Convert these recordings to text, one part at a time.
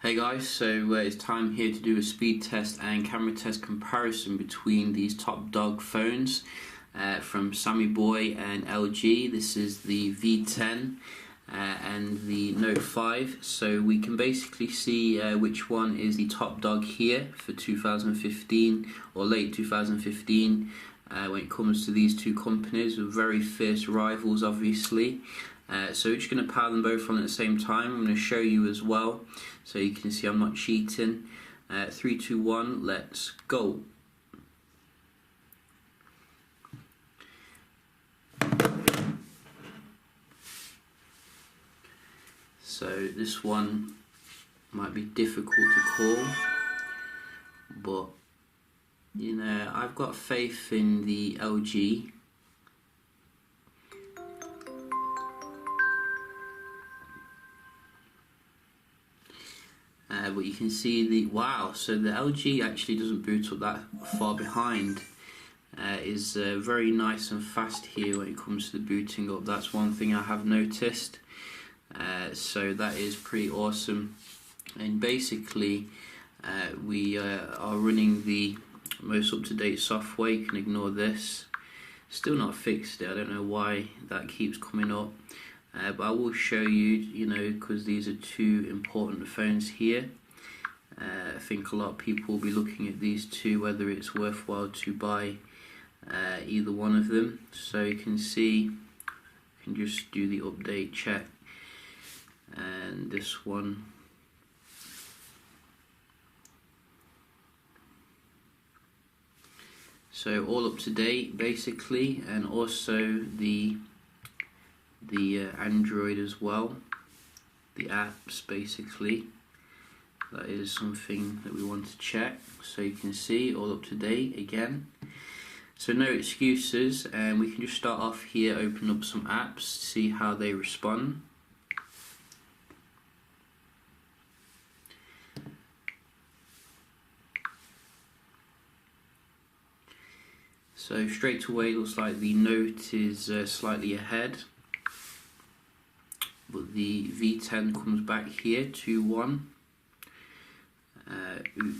Hey guys, so it's time here to do a speed test and camera test comparison between these top dog phones from Sammy Boy and LG. This is the V10 and the Note 5. So we can basically see which one is the top dog here for 2015 or late 2015 when it comes to these two companies. We're very fierce rivals, obviously. So we're just going to power them both on at the same time. I'm going to show you as well, so you can see I'm not cheating. 3, 2, 1, let's go. So this one might be difficult to call, but you know, I've got faith in the LG. But you can see so the LG actually doesn't boot up that far behind. Is very nice and fast here when it comes to the booting up. That's one thing I have noticed. So that is pretty awesome. And basically we are running the most up-to-date software. You can ignore this. Still not fixed it. I don't know why that keeps coming up. But I will show you, because these are two important phones here. I think a lot of people will be looking at these two, whether it's worthwhile to buy either one of them. So you can see, you can just do the update check, and this one. So all up to date basically, and also the Android as well, the apps basically. That is something that we want to check. So you can see all up to date again. So no excuses, and we can just start off here, open up some apps, see how they respond. So straight away it looks like the Note is slightly ahead, but the V10 comes back here 2-1.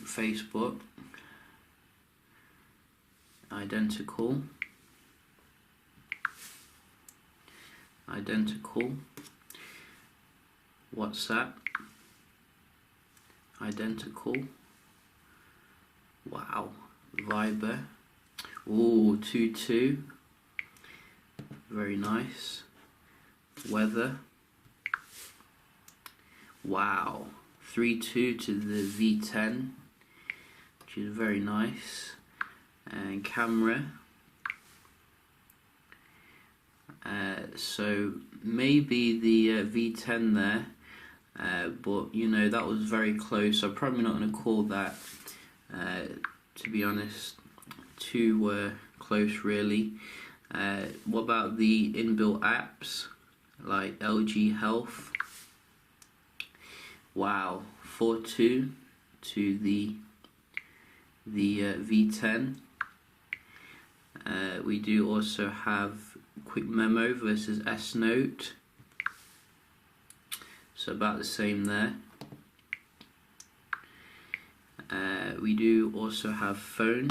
Facebook, identical. WhatsApp, identical. Wow. Viber, ooh, 2-2, very nice. Weather, wow, 3-2 to the V10, which is very nice. And camera, so maybe the V10 there, but that was very close. I'm probably not going to call that, to be honest, too close really. What about the inbuilt apps like LG Health? Wow, 4-2 to the V10. We do also have Quick Memo versus S Note, so about the same there. We do also have Phone,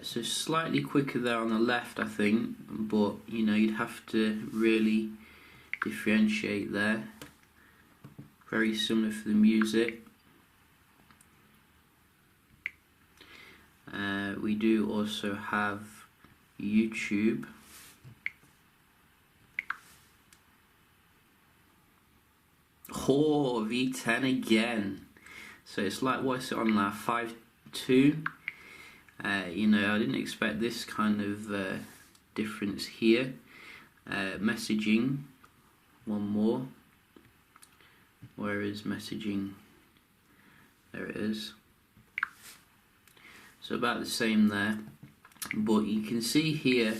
so slightly quicker there on the left, I think, but you'd have to really differentiate there. Very similar for the music. We do also have YouTube. Oh, V10 again. So it's like, what's it on now? 5-2. I didn't expect this kind of difference here. Messaging, one more. Where is messaging? There it is. So about the same there, but you can see here,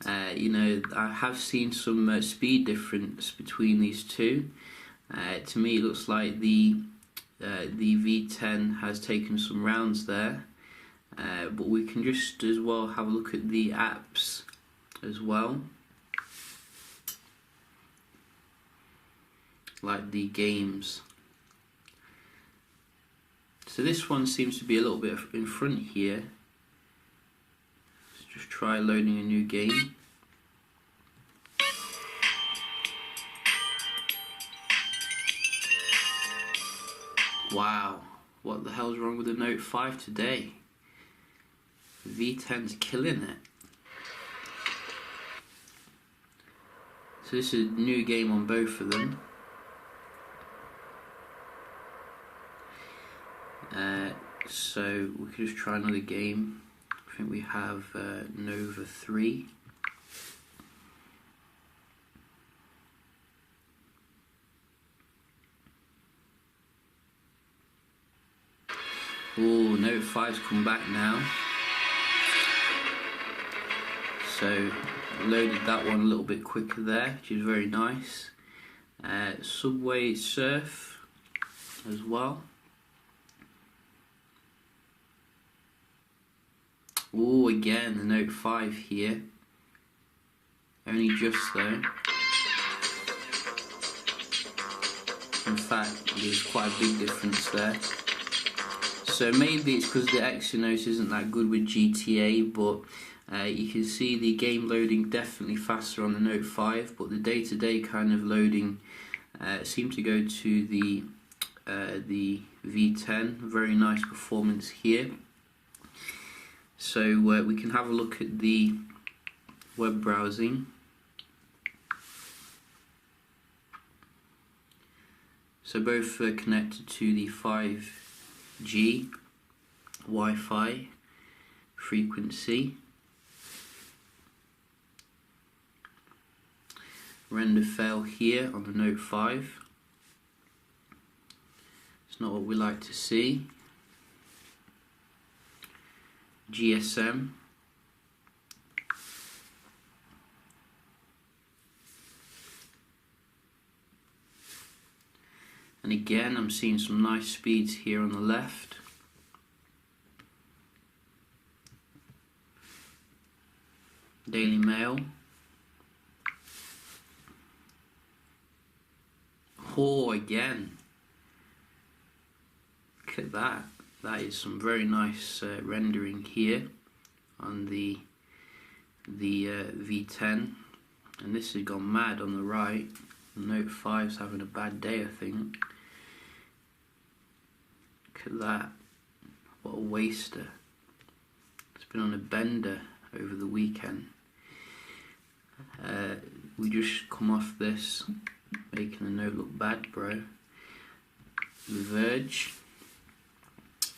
I have seen some speed difference between these two. To me, it looks like the V10 has taken some rounds there, but we can just as well have a look at the apps as well. like the games. So this one seems to be a little bit in front here. Let's just try loading a new game. Wow, what the hell's wrong with the Note 5 today? V10's killing it. So this is a new game on both of them. So we could just try another game. I think we have Nova 3. Oh, Note 5's come back now. So loaded that one a little bit quicker there, which is very nice. Subway Surf as well. Oh, again the Note 5 here. Only just though. In fact, there's quite a big difference there. So maybe it's because the Exynos isn't that good with GTA, but you can see the game loading definitely faster on the Note 5, but the day-to-day kind of loading seemed to go to the V10. Very nice performance here. So we can have a look at the web browsing. So both are connected to the 5G Wi-Fi frequency. Render fail here on the Note 5. It's not what we like to see. GSM. And again, I'm seeing some nice speeds here on the left. Daily Mail. Oh, again. Look at that. That is some very nice rendering here on the V10. And this has gone mad on the right. The Note 5's having a bad day, I think. Look at that. What a waster. It's been on a bender over the weekend. We just come off this, making the Note look bad, bro. The Verge.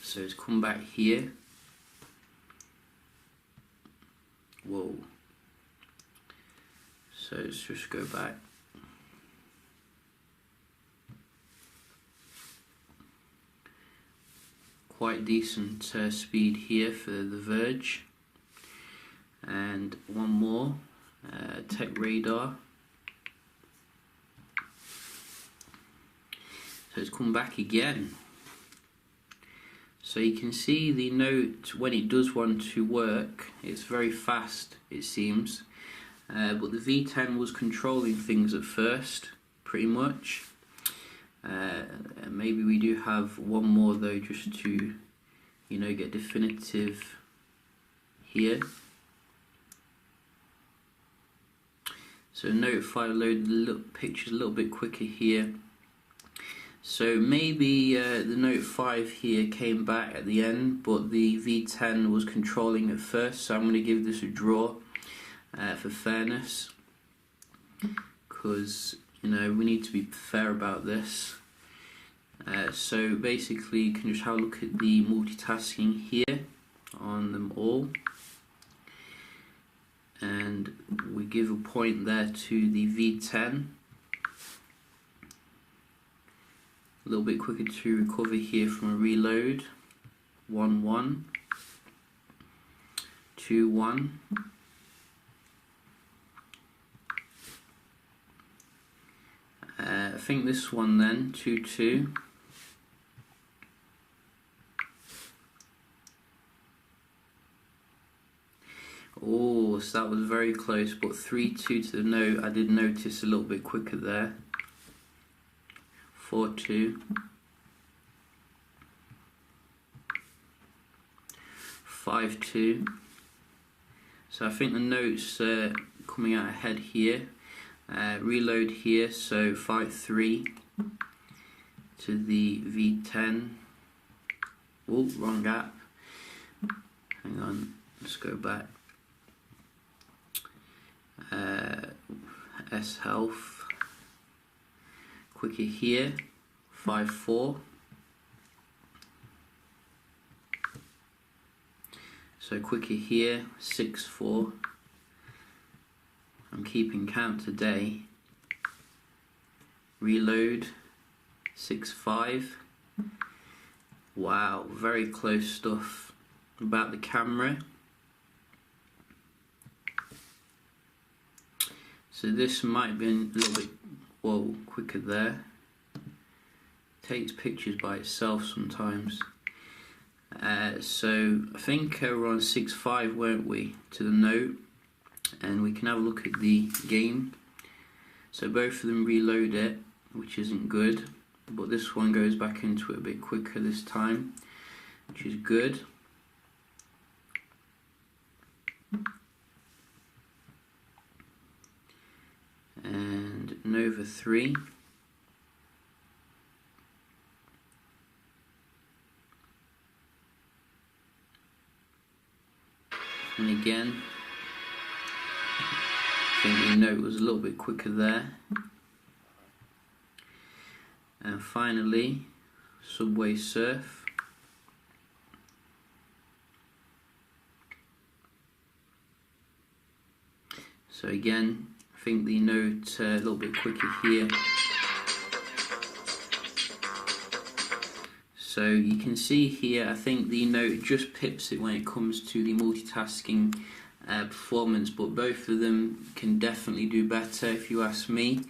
So it's come back here. Whoa. So let's just go back. Quite decent speed here for the Verge. And one more, Tech Radar. So it's come back again. So you can see the Note, when it does want to work, it's very fast, it seems. But the V10 was controlling things at first, pretty much. Maybe we do have one more though, just to, you know, get definitive here. So Note 5 load the pictures a little bit quicker here. So maybe the Note 5 here came back at the end, but the V10 was controlling at first, so I'm going to give this a draw for fairness, because, you know, we need to be fair about this. So basically you can just have a look at the multitasking here on them all, and we give a point there to the V10. A little bit quicker to recover here from a reload. 1-1, 2-1. I think this one then, 2-2. Oh, so that was very close, but 3-2 to the Note. I did notice a little bit quicker there. 4.2, 5.2. So I think the note's coming out ahead here. Reload here, so 5.3 to the V10. Oh, wrong gap. Hang on, let's go back. S Health. Quicker here, 5.4. So quicker here, 6.4. I'm keeping count today. Reload, 6.5. Wow, very close stuff about the camera. So this might have been a little bit, whoa, quicker there. Takes pictures by itself sometimes. So I think we're on 6.5, weren't we, to the note, and we can have a look at the game. So both of them reload it, which isn't good, but this one goes back into it a bit quicker this time, which is good. And Nova 3. And again, I think the note was a little bit quicker there. And finally, Subway Surf. So again, I think the note a little bit quicker here. So you can see here, I think the note just pips it when it comes to the multitasking performance, but both of them can definitely do better if you ask me,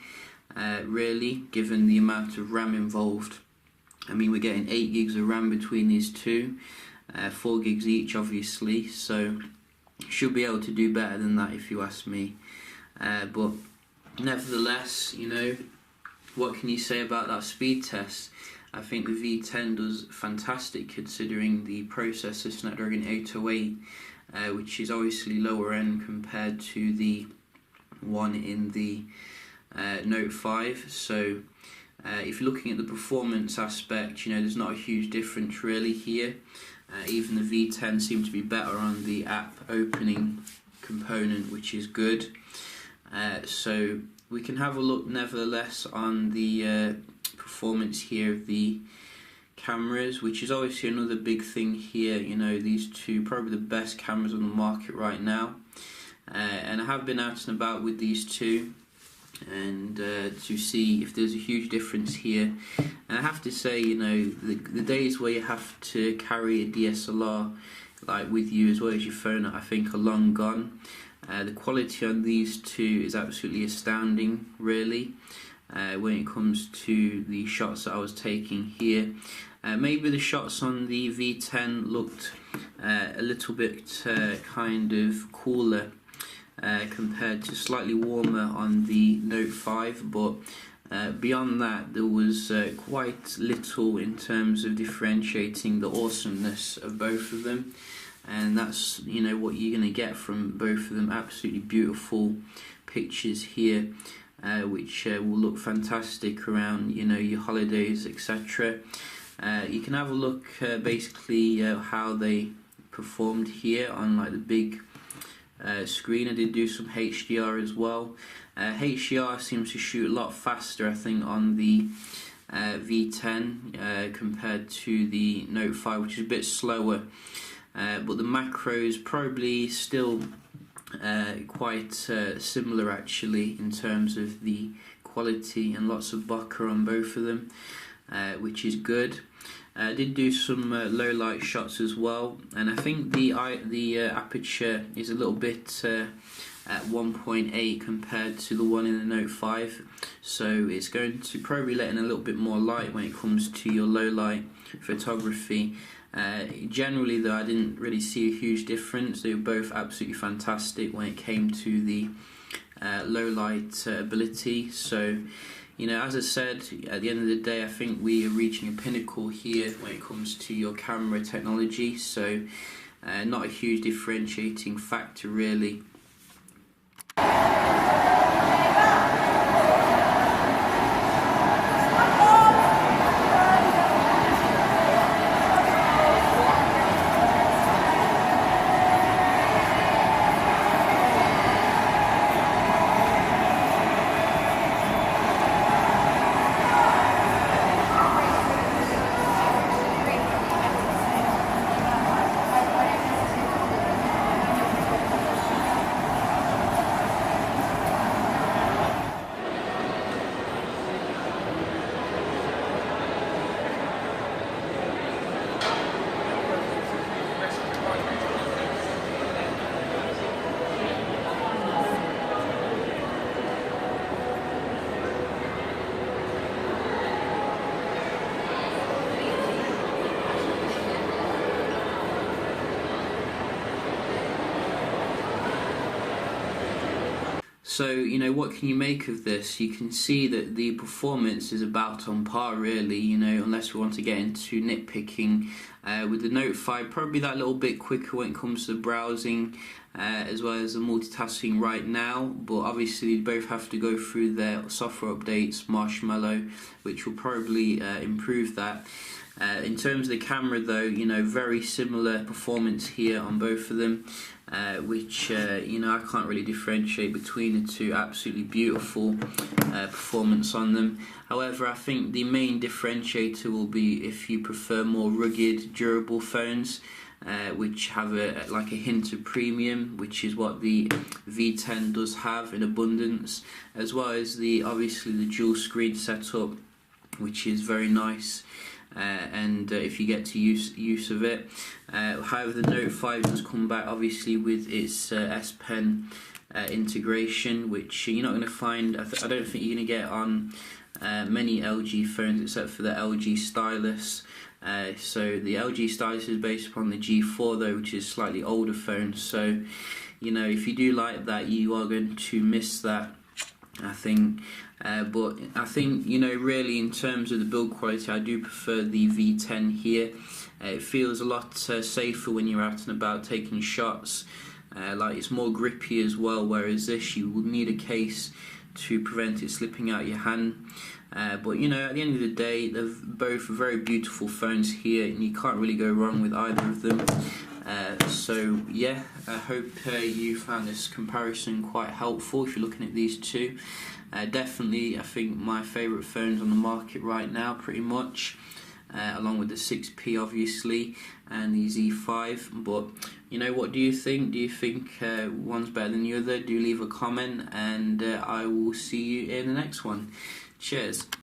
really, given the amount of RAM involved. I mean, we're getting 8 gigs of RAM between these two, 4 gigs each obviously, so should be able to do better than that if you ask me. But nevertheless, you know, what can you say about that speed test? I think the V10 does fantastic considering the processor Snapdragon 808, which is obviously lower end compared to the one in the Note 5. So if you're looking at the performance aspect, you know, there's not a huge difference really here. Even the V10 seems to be better on the app opening component, which is good. So we can have a look nevertheless on the performance here of the cameras, which is obviously another big thing here. You know, these two probably the best cameras on the market right now, and I have been out and about with these two, and to see if there's a huge difference here. And I have to say, you know, the days where you have to carry a DSLR like with you as well as your phone, I think are long gone. The quality on these two is absolutely astounding, really. When it comes to the shots that I was taking here, maybe the shots on the V10 looked a little bit kind of cooler compared to slightly warmer on the Note 5, but beyond that there was quite little in terms of differentiating the awesomeness of both of them. And that's, you know, what you're going to get from both of them. Absolutely beautiful pictures here, which will look fantastic around, you know, your holidays, etc. You can have a look basically how they performed here on like the big screen. I did do some HDR as well. HDR seems to shoot a lot faster, I think, on the V10 compared to the Note 5, which is a bit slower. But the macros probably still quite similar actually in terms of the quality, and lots of bokeh on both of them, which is good. I did do some low light shots as well, and I think the aperture is a little bit at 1.8 compared to the one in the Note 5, so it's going to probably let in a little bit more light when it comes to your low light photography. Generally though, I didn't really see a huge difference. They were both absolutely fantastic when it came to the low light ability. So you know, as I said, at the end of the day, I think we are reaching a pinnacle here when it comes to your camera technology. So, not a huge differentiating factor, really. So, you know, what can you make of this? You can see that the performance is about on par, really, you know, unless we want to get into nitpicking. With the Note 5, probably that little bit quicker when it comes to browsing, as well as the multitasking right now, but obviously you both have to go through their software updates, Marshmallow, which will probably improve that. In terms of the camera though, you know, very similar performance here on both of them, which, you know, I can't really differentiate between the two. Absolutely beautiful performance on them. However, I think the main differentiator will be if you prefer more rugged, durable phones, which have like a hint of premium, which is what the V10 does have in abundance, as well as obviously the dual screen setup, which is very nice. And if you get to use of it. However, the Note 5 does come back obviously with its S Pen integration, which you're not going to find. I don't think you're going to get on many LG phones except for the LG Stylus. So the LG Stylus is based upon the G4 though, which is a slightly older phone. So, you know, if you do like that, you are going to miss that, I think. But I think, you know, really in terms of the build quality, I do prefer the V10 here. It feels a lot safer when you're out and about taking shots. Like, it's more grippy as well, whereas this, you would need a case to prevent it slipping out your hand. But, you know, at the end of the day, they're both very beautiful phones here, and you can't really go wrong with either of them. So yeah, I hope you found this comparison quite helpful if you're looking at these two. Definitely, I think my favourite phones on the market right now, pretty much, along with the 6P obviously, and the Z5. But, you know, what do you think? Do you think one's better than the other? Do leave a comment, and I will see you in the next one. Cheers.